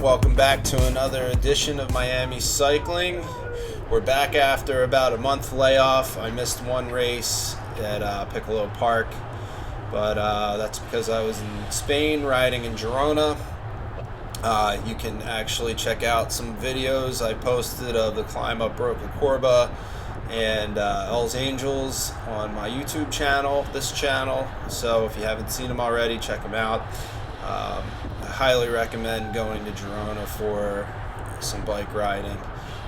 Welcome back to another edition of Miami Cycling. We're back after about a month layoff. I missed one race at Piccolo Park, but that's because I was in Spain riding in Girona. You can actually check out some videos I posted of the climb up Roca Corba and Els Angels on my YouTube channel, this channel. So if you haven't seen them already, check them out. I highly recommend going to Girona for some bike riding.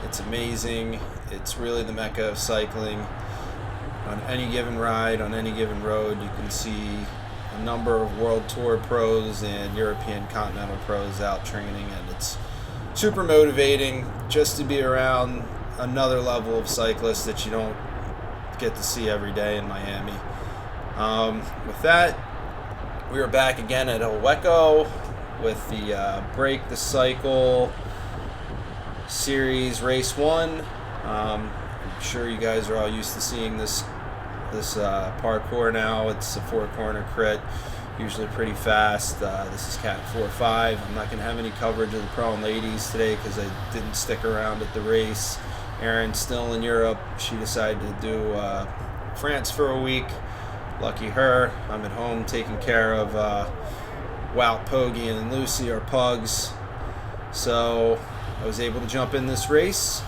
It's amazing. It's really the mecca of cycling. On any given ride, on any given road, you can see a number of World Tour pros and European Continental pros out training, and it's super motivating just to be around another level of cyclists that you don't get to see every day in Miami. With that, we are back again at El Hueco with the Break the Cycle series race 1. I'm sure you guys are all used to seeing this parkour now. It's a 4-corner crit, usually pretty fast. This is Cat 4-5. I'm not going to have any coverage of the pro and ladies today because I didn't stick around at the race. Erin's still in Europe. She decided to do France for a week. Lucky her. I'm at home taking care of Wout, Poggi, and Lucy, our pugs. So I was able to jump in this race.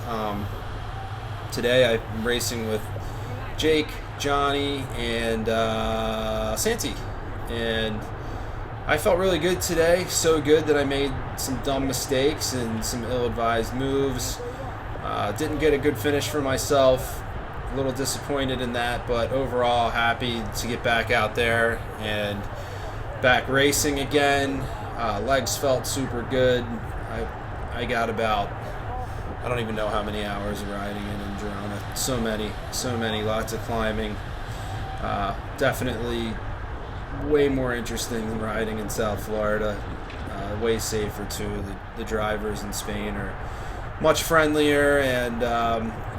Today I'm racing with Jake, Johnny, and Santi. And I felt really good today. So good that I made some dumb mistakes and some ill-advised moves. Didn't get a good finish for myself. A little disappointed in that, but overall happy to get back out there and back racing again. Legs felt super good. I got about, I don't even know how many hours of riding in Girona. So many, lots of climbing. Definitely way more interesting than riding in South Florida. Way safer too. The drivers in Spain are much friendlier, and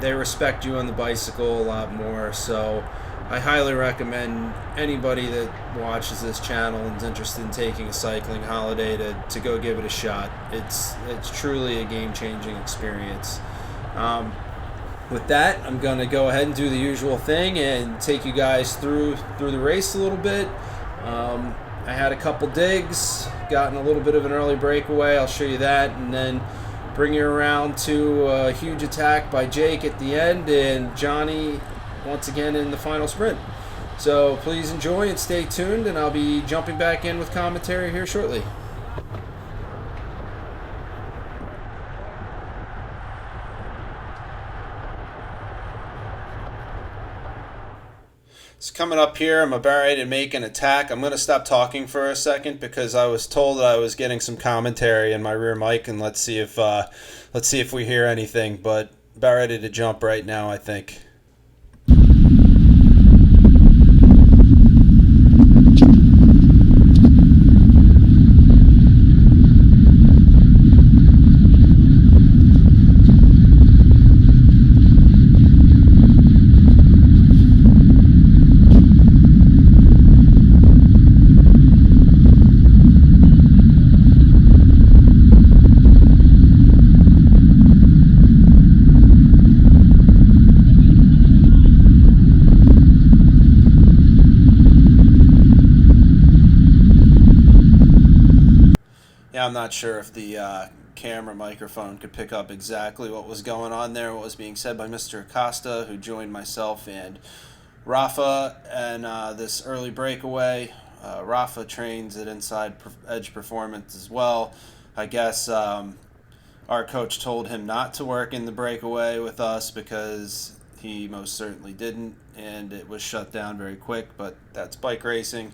they respect you on the bicycle a lot more. So I highly recommend anybody that watches this channel and is interested in taking a cycling holiday to go give it a shot. It's truly a game-changing experience. With that, I'm going to go ahead and do the usual thing and take you guys through the race a little bit. I had a couple digs, gotten a little bit of an early breakaway. I'll show you that, and then bring you around to a huge attack by Jake at the end, and Johnny once again in the final sprint. So please enjoy and stay tuned, and I'll be jumping back in with commentary here shortly. So coming up here, I'm about ready to make an attack. I'm going to stop talking for a second because I was told that I was getting some commentary in my rear mic, and let's see if we hear anything. But about ready to jump right now, I think. I'm not sure if the camera microphone could pick up exactly what was going on there, what was being said by Mr. Acosta, who joined myself and Rafa and this early breakaway. Rafa trains at Inside Edge Performance as well. I guess our coach told him not to work in the breakaway with us because he most certainly didn't, and it was shut down very quick, but that's bike racing.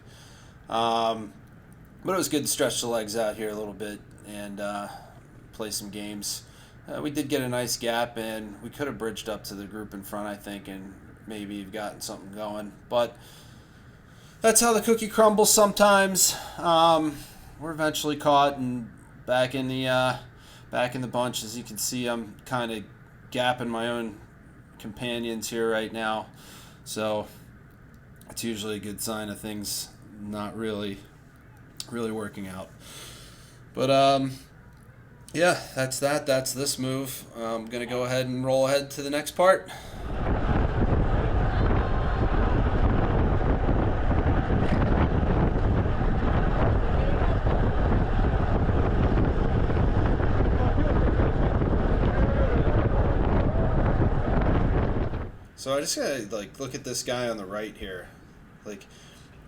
But it was good to stretch the legs out here a little bit and play some games. We did get a nice gap, and we could have bridged up to the group in front, I think, and maybe you've gotten something going. But that's how the cookie crumbles sometimes. We're eventually caught and back in the bunch. As you can see, I'm kind of gapping my own companions here right now. So it's usually a good sign of things not really working out. But yeah, that's that. That's this move. I'm going to go ahead and roll ahead to the next part. So I just gotta like look at this guy on the right here. Like,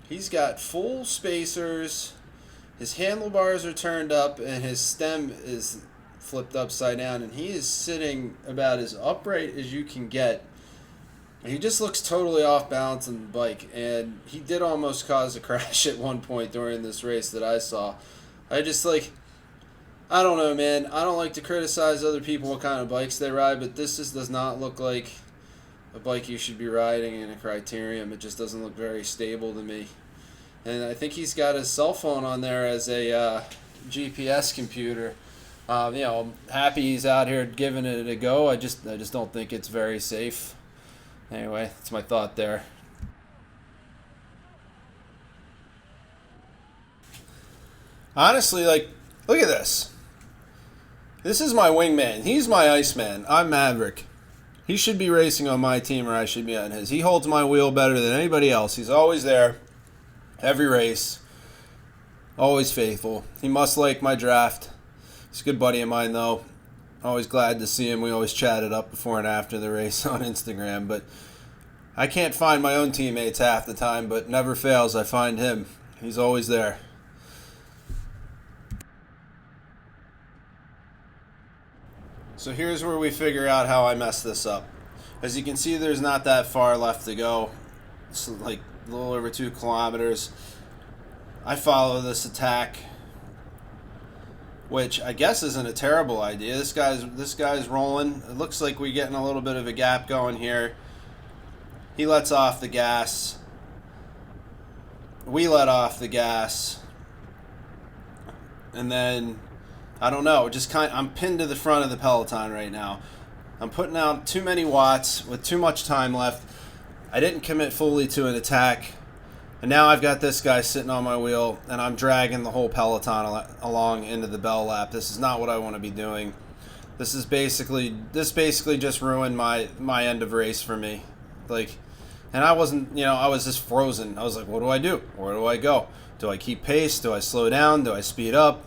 he's got full spacers, his handlebars are turned up, and his stem is flipped upside down, and he is sitting about as upright as you can get. He just looks totally off balance on the bike, and he did almost cause a crash at one point during this race that I saw. I just like, I don't know, man. I don't like to criticize other people what kind of bikes they ride, but this just does not look like a bike you should be riding in a Criterium. It just doesn't look very stable to me. And I think he's got his cell phone on there as a GPS computer. I'm happy he's out here giving it a go. I just don't think it's very safe. Anyway, that's my thought there. Honestly, like, look at this. This is my wingman. He's my Iceman. I'm Maverick. He should be racing on my team, or I should be on his. He holds my wheel better than anybody else. He's always there. Every race. Always faithful. He must like my draft. He's a good buddy of mine, though. Always glad to see him. We always chatted up before and after the race on Instagram. But I can't find my own teammates half the time, but never fails, I find him. He's always there. So here's where we figure out how I messed this up. As you can see, there's not that far left to go. It's like a little over 2 kilometers. I follow this attack, which I guess isn't a terrible idea. This guy's rolling. It looks like we're getting a little bit of a gap going here. He lets off the gas. We let off the gas. And then, I don't know, I'm pinned to the front of the peloton right now. I'm putting out too many watts with too much time left. I didn't commit fully to an attack. And now I've got this guy sitting on my wheel, and I'm dragging the whole peloton along into the bell lap. This is not what I want to be doing. This basically just ruined my end of race for me. Like, and I wasn't, I was just frozen. I was like, what do I do? Where do I go? Do I keep pace? Do I slow down? Do I speed up?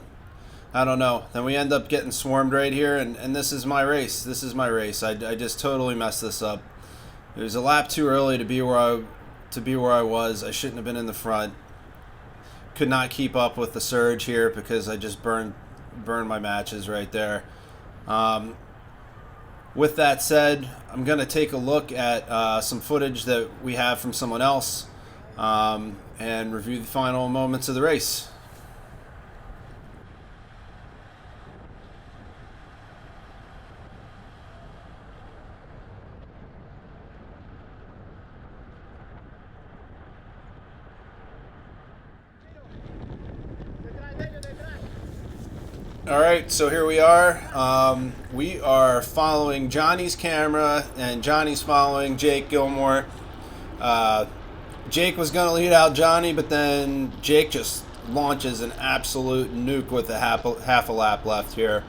I don't know. Then we end up getting swarmed right here, and this is my race. This is my race. I just totally messed this up. It was a lap too early to be where I was. I shouldn't have been in the front. Could not keep up with the surge here because I just burned my matches right there. With that said, I'm going to take a look at some footage that we have from someone else and review the final moments of the race. All right, so here we are. We are following Johnny's camera, and Johnny's following Jake Gilmore. Jake was going to lead out Johnny, but then Jake just launches an absolute nuke with a half a lap left here.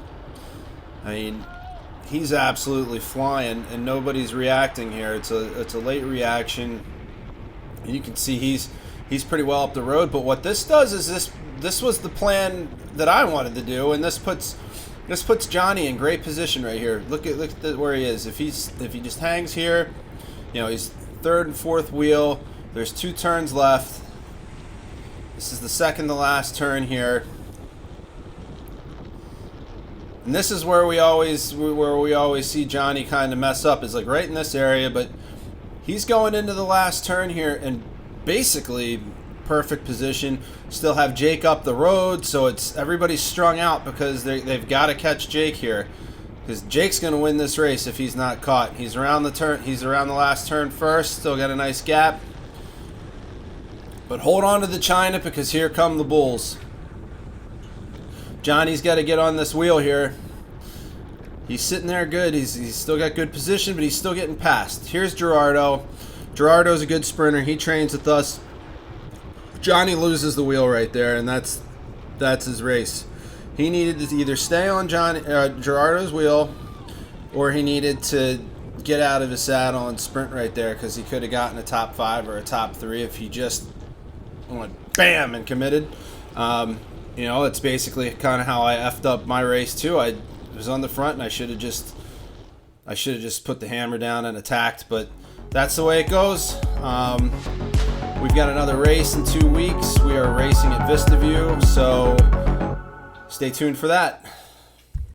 I mean, he's absolutely flying, and nobody's reacting here. It's a late reaction. And you can see he's pretty well up the road, but what this does is this was the plan that I wanted to do, and this puts Johnny in great position right here. Look at where he is. If he just hangs here, he's third and fourth wheel. There's 2 turns left. This is the second to last turn here. And this is where we always see Johnny kind of mess up, is like right in this area, but he's going into the last turn here and basically perfect position. Still have Jake up the road, so everybody's strung out because they've got to catch Jake here, because Jake's going to win this race if he's not caught. He's around the last turn first. Still got a nice gap, but hold on to the China because here come the bulls. Johnny's got to get on this wheel here. He's sitting there good. He's still got good position, but he's still getting passed. Here's Gerardo. Gerardo's a good sprinter. He trains with us. Johnny loses the wheel right there, and that's his race. he needed to either stay on Gerardo's wheel, or he needed to get out of his saddle and sprint right there, because he could have gotten a top 5 or a top 3 if he just went bam and committed. You know, it's basically kind of how I effed up my race too. I was on the front and I should have just put the hammer down and attacked, but that's the way it goes. We've got another race in 2 weeks. We are racing at Vista View, so stay tuned for that.